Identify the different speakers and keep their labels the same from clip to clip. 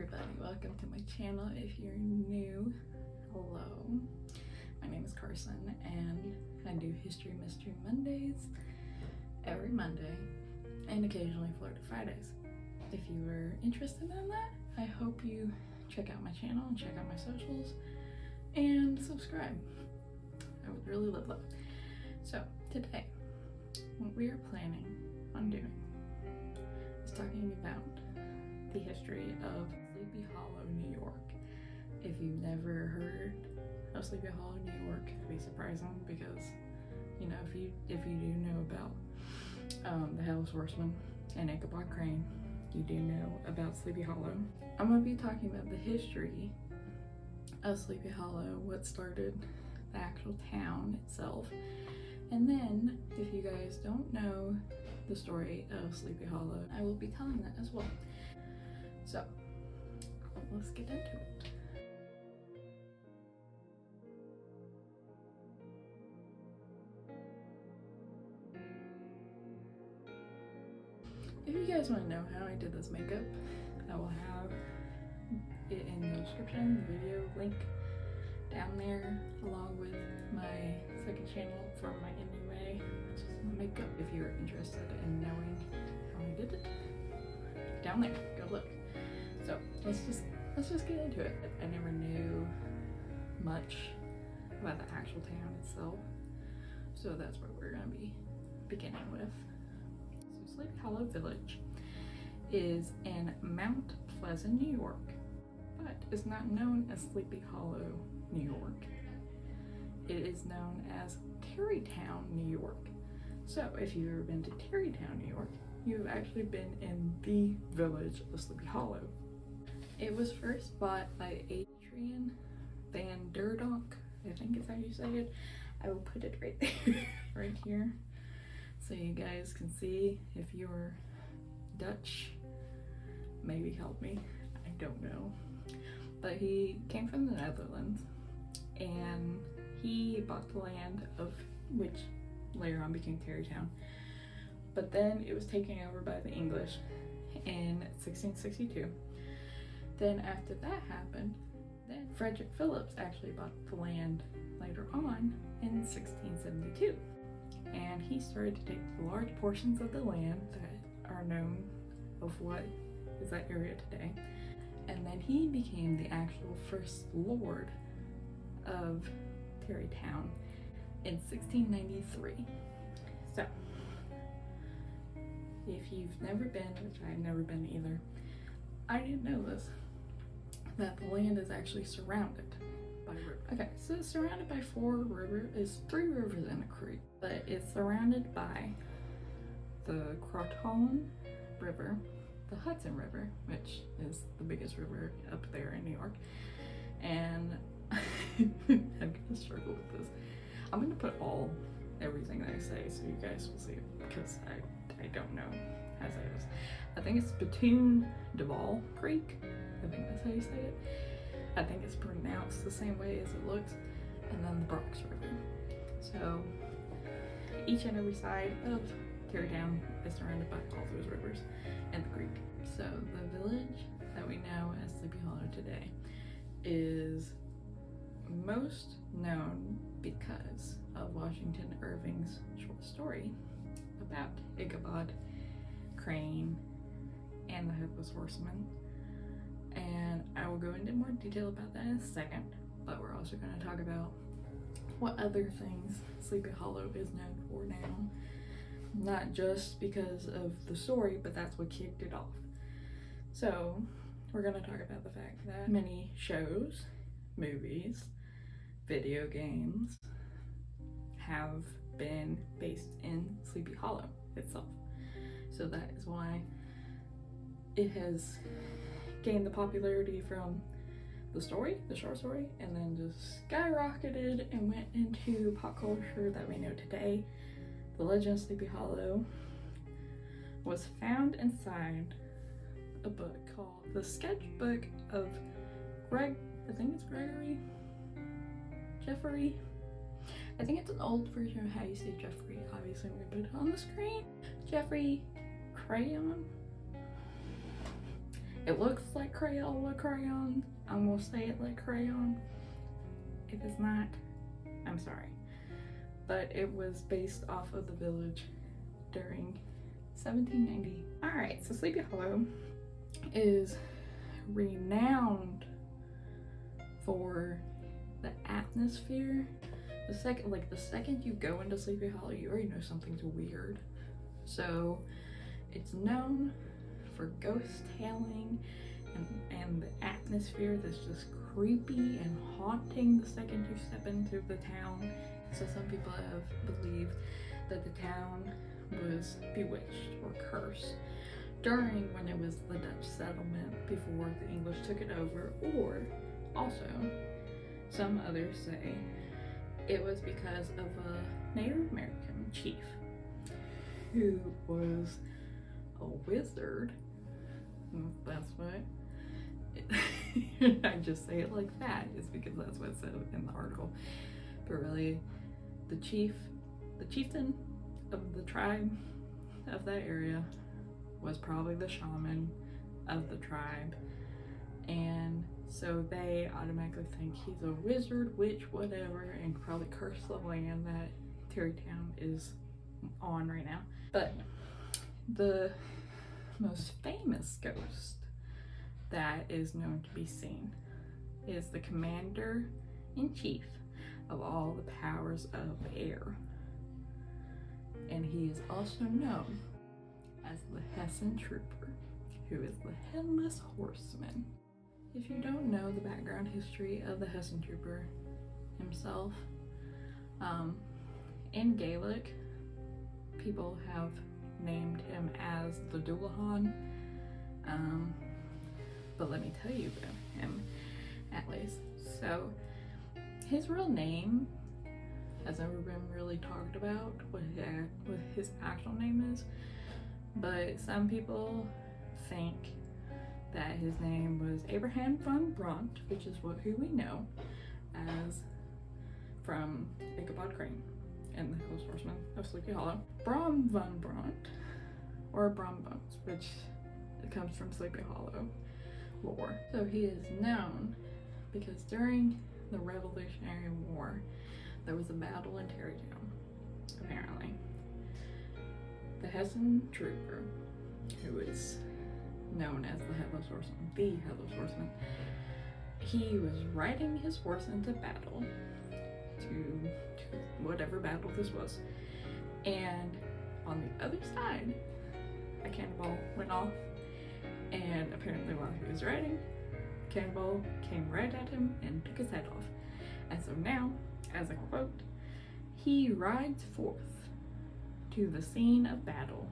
Speaker 1: everybody, welcome to my channel. If you're new, hello. My name is Carson and I do History Mystery Mondays every Monday and occasionally Florida Fridays. If you are interested in that, I hope you check out my channel and check out my socials and subscribe. I would really love that. So today, what we are planning on doing is talking about the history of Sleepy Hollow, New York. If you've never heard of Sleepy Hollow, New York, it'd be surprising because, you know, if you do know about the Headless Horseman and Ichabod Crane, you do know about Sleepy Hollow. I'm going to be talking about the history of Sleepy Hollow, what started the actual town itself, and then if you guys don't know the story of Sleepy Hollow, I will be telling that as well. So let's get into it. If you guys want to know how I did this makeup, I will have it in the description, the video link down there, along with my second channel for my NUA, which is makeup. If you're interested in knowing how I did it, down there, go look. So let's just get into it. I never knew much about the actual town itself, so that's what we're gonna be beginning with. So Sleepy Hollow Village is in Mount Pleasant, New York, but is not known as Sleepy Hollow, New York. It is known as Tarrytown, New York. So if you've ever been to Tarrytown, New York, you've actually been in the village of Sleepy Hollow. It was first bought by Adrian Van Der Donk, I think is how you say it. I will put it right there, right here, so you guys can see. If you're Dutch, maybe help me, I don't know. But he came from the Netherlands and he bought the land of which later on became Tarrytown. But then it was taken over by the English in 1662. Then after that happened, then Frederick Phillips actually bought the land later on in 1672. And he started to take large portions of the land that are known of what is that area today. And then he became the actual first lord of Tarrytown in 1693. So, if you've never been, which I've never been either, I didn't know this, that the land is actually surrounded by rivers. Okay, so it's surrounded by three rivers and a creek, but it's surrounded by the Croton River, the Hudson River, which is the biggest river up there in New York, and I'm gonna struggle with this. I'm gonna put everything that I say so you guys will see it, because I don't know how to say this. I think it's Batoon Duval Creek. I think that's how you say it. I think it's pronounced the same way as it looks. And then the Bronx River. So each and every side of Tarrytown is surrounded by all those rivers and the creek. So the village that we know as Sleepy Hollow today is most known because of Washington Irving's short story about Ichabod Crane and the Headless Horseman. And I will go into more detail about that in a second, but we're also going to talk about what other things Sleepy Hollow is known for now. Not just because of the story, but that's what kicked it off. So we're going to talk about the fact that many shows, movies, video games have been based in Sleepy Hollow itself. So that is why it has gained the popularity from the story, the short story, and then just skyrocketed and went into pop culture that we know today. The legend of Sleepy Hollow was found inside a book called The Sketchbook of Jeffrey. I think it's an old version of how you say Jeffrey. Obviously, I'm gonna put it on the screen. Jeffrey Crayon. It looks like Crayola crayon. I'm gonna say it like crayon. If it's not, I'm sorry. But it was based off of the village during 1790. Alright, so Sleepy Hollow is renowned for the atmosphere. The second you go into Sleepy Hollow, you already know something's weird. So it's known for ghost tailing and the atmosphere that's just creepy and haunting the second you step into the town. So some people have believed that the town was bewitched or cursed during when it was the Dutch settlement before the English took it over, or also some others say it was because of a Native American chief who was a wizard. That's what I just say it like that is because that's what it said in the article. But really, the chieftain of the tribe of that area was probably the shaman of the tribe, and so they automatically think he's a wizard, witch, whatever, and probably curse the land that Tarrytown is on right now. But the most famous ghost that is known to be seen is the commander-in-chief of all the powers of air, and he is also known as the Hessian Trooper, who is the Headless Horseman. If you don't know the background history of the Hessian Trooper himself, in Gaelic, people have named him as the Dullahan, but let me tell you about him at least. So his real name has never been really talked about, what his actual name is, but some people think that his name was Abraham von Brunt, which is who we know as from Ichabod Crane and the Headless Horseman of Sleepy Hollow. Brom von Brunt, or Brom Bones, which comes from Sleepy Hollow lore. So he is known because during the Revolutionary War, there was a battle in Tarrytown, apparently. The Hessian Trooper, who is known as the Headless Horseman, the Headless Horseman, he was riding his horse into battle, to whatever battle this was, and on the other side, a cannonball went off, and apparently while he was riding, a cannonball came right at him and took his head off. And so now, as a quote, he rides forth to the scene of battle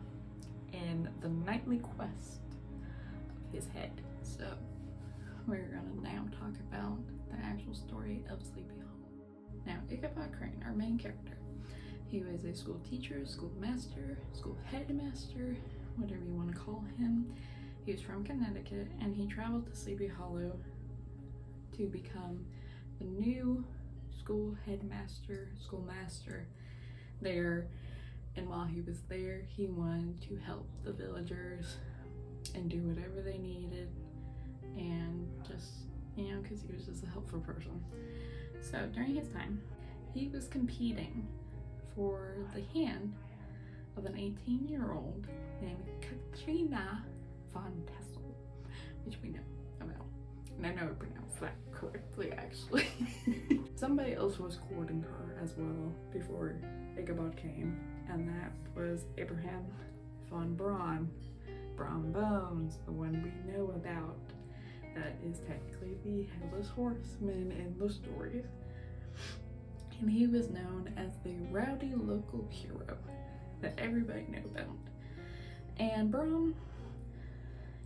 Speaker 1: in the nightly quest of his head. So we're gonna now talk about the actual story of Sleepy Hollow. Now, Ichabod Crane, our main character, he was a school teacher, school master, school headmaster, whatever you want to call him. He was from Connecticut, and he traveled to Sleepy Hollow to become the new school headmaster, schoolmaster there. And while he was there, he wanted to help the villagers and do whatever they needed, and just, you know, because he was just a helpful person. So during his time, he was competing for the hand of an 18-year-old named Katrina von Tessel, which we know about. And I never pronounced that correctly, actually. Somebody else was courting her as well before Ichabod came, and that was Abraham von Brom Bones, the one we know about. That is technically the Headless Horseman in the stories. And he was known as the rowdy local hero that everybody knew about. And Brom,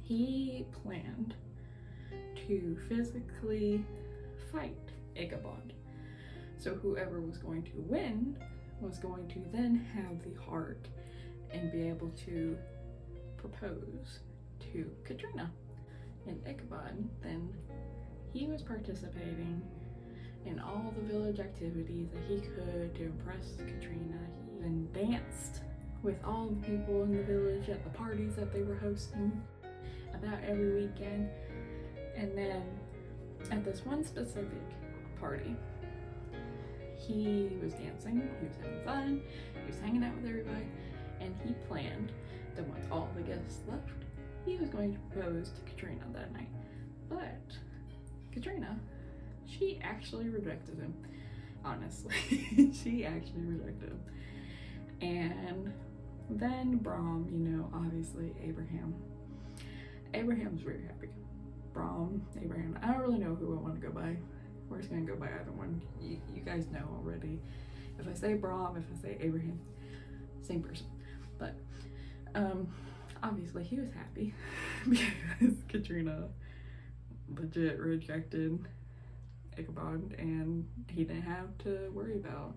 Speaker 1: he planned to physically fight Ichabod. So whoever was going to win was going to then have the heart and be able to propose to Katrina. And Ichabod, then, he was participating in all the village activities that he could to impress Katrina. He even danced with all the people in the village at the parties that they were hosting. about every weekend. And then at this one specific party, he was dancing, he was having fun, he was hanging out with everybody, and he planned that once all the guests left, he was going to propose to Katrina that night. But Katrina, she actually rejected him. Honestly, she actually rejected him. And then Brom, you know, obviously Abraham's very happy. Brom, Abraham, I don't really know who I want to go by. We're just gonna go by either one. You guys know already. If I say Brom, if I say Abraham, same person. But obviously he was happy because Katrina legit rejected Ichabod, and he didn't have to worry about,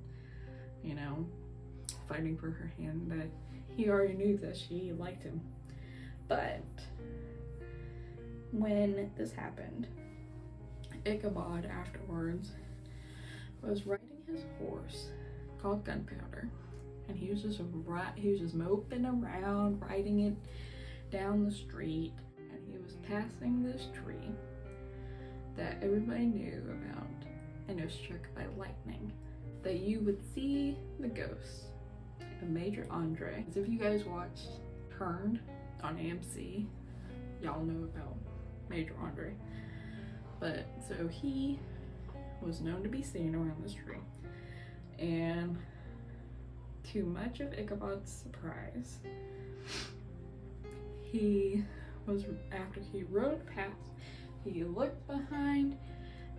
Speaker 1: you know, fighting for her hand, that he already knew that she liked him. But when this happened, Ichabod afterwards was riding his horse called Gunpowder, and he was just moping around, riding it down the street, and he was passing this tree that everybody knew about, and it was struck by lightning, that you would see the ghost of Major Andre. As if you guys watched Turned on AMC, y'all know about Major Andre. But so he was known to be seen around this tree, and to much of Ichabod's surprise, after he rode past, he looked behind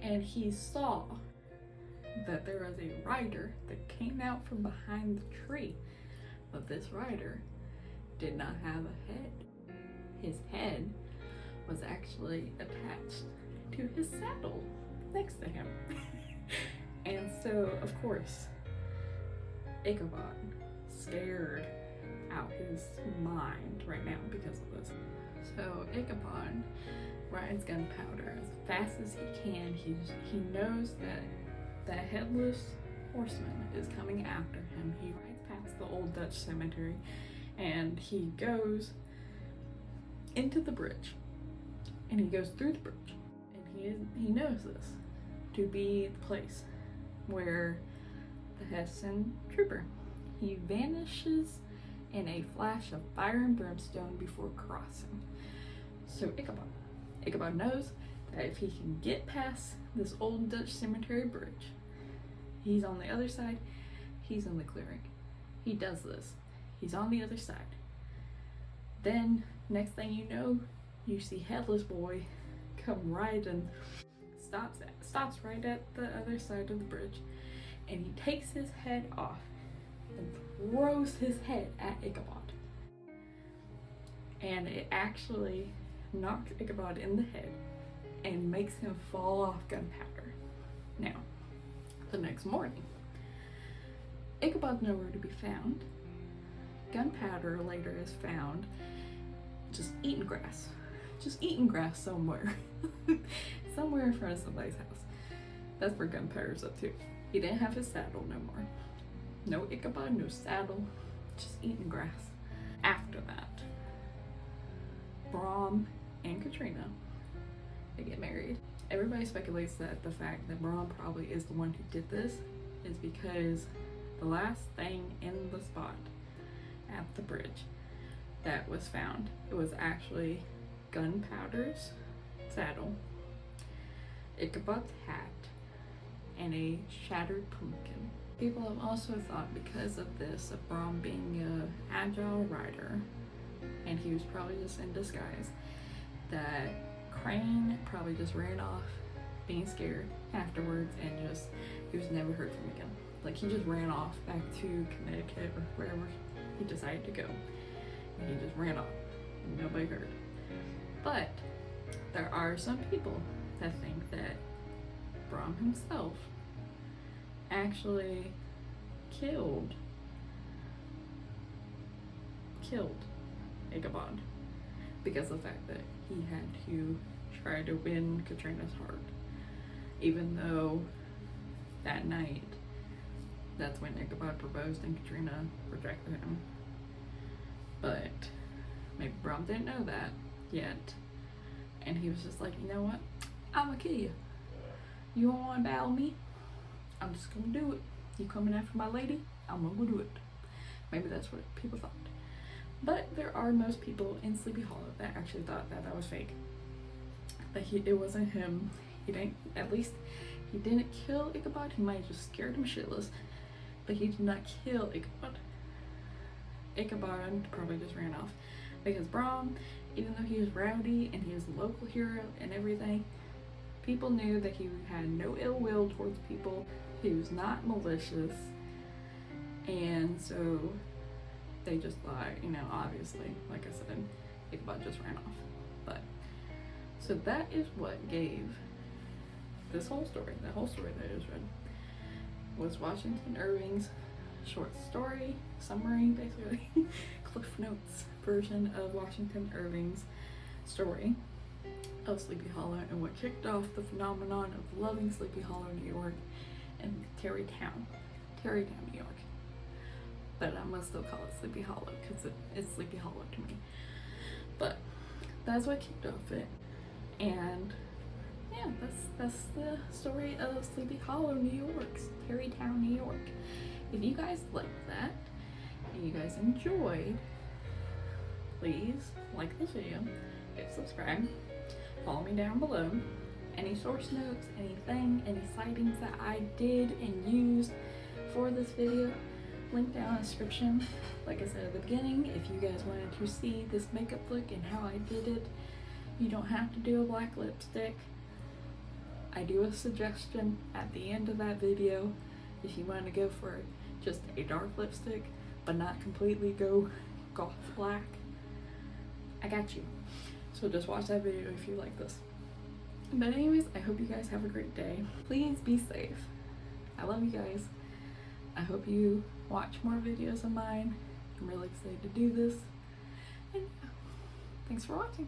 Speaker 1: and he saw that there was a rider that came out from behind the tree. But this rider did not have a head. His head was actually attached to his saddle next to him. And so, of course, Ichabod, scared out his mind right now because of this. So Ichabod rides Gunpowder as fast as he can. He knows that the headless horseman is coming after him. He rides past the old Dutch cemetery, and he goes into the bridge, and he goes through the bridge, and he knows this to be the place where the Hessian trooper, he vanishes in a flash of fire and brimstone before crossing. So Ichabod knows that if he can get past this old Dutch cemetery bridge, he's on the other side, he's in the clearing. He does this. He's on the other side. Then, next thing you know, you see Headless Boy come riding, stops right at the other side of the bridge, and he takes his head off and throws his head at Ichabod. And it actually knocks Ichabod in the head and makes him fall off Gunpowder. Now, the next morning, Ichabod's nowhere to be found. Gunpowder later is found just eating grass somewhere. Somewhere in front of somebody's house. That's where Gunpowder's up to. He didn't have his saddle no more. No Ichabod, no saddle, just eating grass. After that, Brom and Katrina, they get married. Everybody speculates that the fact that Brom probably is the one who did this is because the last thing in the spot at the bridge that was found, it was actually Gunpowder's saddle, Ichabod's hat, and a shattered pumpkin. People have also thought, because of this, of Brom being an agile rider, and he was probably just in disguise, that Crane probably just ran off being scared afterwards, and he was never heard from again. Like, he just ran off back to Connecticut or wherever he decided to go, and he just ran off and nobody heard. But there are some people that think that Brom himself actually killed Ichabod because of the fact that he had to try to win Katrina's heart, even though that night, that's when Ichabod proposed and Katrina rejected him. But maybe Brom didn't know that yet, And he was just like, you know what? I'm gonna kill you. You don't want to battle me? I'm just gonna do it. You coming after my lady? I'm gonna go do it. Maybe that's what people thought. But there are most people in Sleepy Hollow that actually thought that that was fake. That it wasn't him. He didn't, at least he didn't kill Ichabod. He might have just scared him shitless. But he did not kill Ichabod. Ichabod probably just ran off. Because Brom, even though he was rowdy and he was a local hero and everything, people knew that he had no ill will towards people. He was not malicious. And so they just thought, you know, obviously, like I said, Ichabod just ran off. But, so that is what gave this whole story, the whole story that I just read, was Washington Irving's short story, summary basically, Cliff Notes version of Washington Irving's story of Sleepy Hollow and what kicked off the phenomenon of loving Sleepy Hollow, New York, and Tarrytown, New York. But I must still call it Sleepy Hollow because it's Sleepy Hollow to me. But that's what kicked off it, and yeah, that's the story of Sleepy Hollow, New York, Tarrytown, New York. If you guys liked that and you guys enjoyed, please like this video, hit subscribe, follow me down below. Any source notes, anything, any sightings that I did and used for this video, link down in the description. Like I said at the beginning, if you guys wanted to see this makeup look and how I did it, you don't have to do a black lipstick. I do a suggestion at the end of that video if you want to go for just a dark lipstick but not completely go goth black. I got you. So just watch that video if you like this. But anyways, I hope you guys have a great day. Please be safe. I love you guys. I hope you watch more videos of mine. I'm really excited to do this. And yeah, thanks for watching.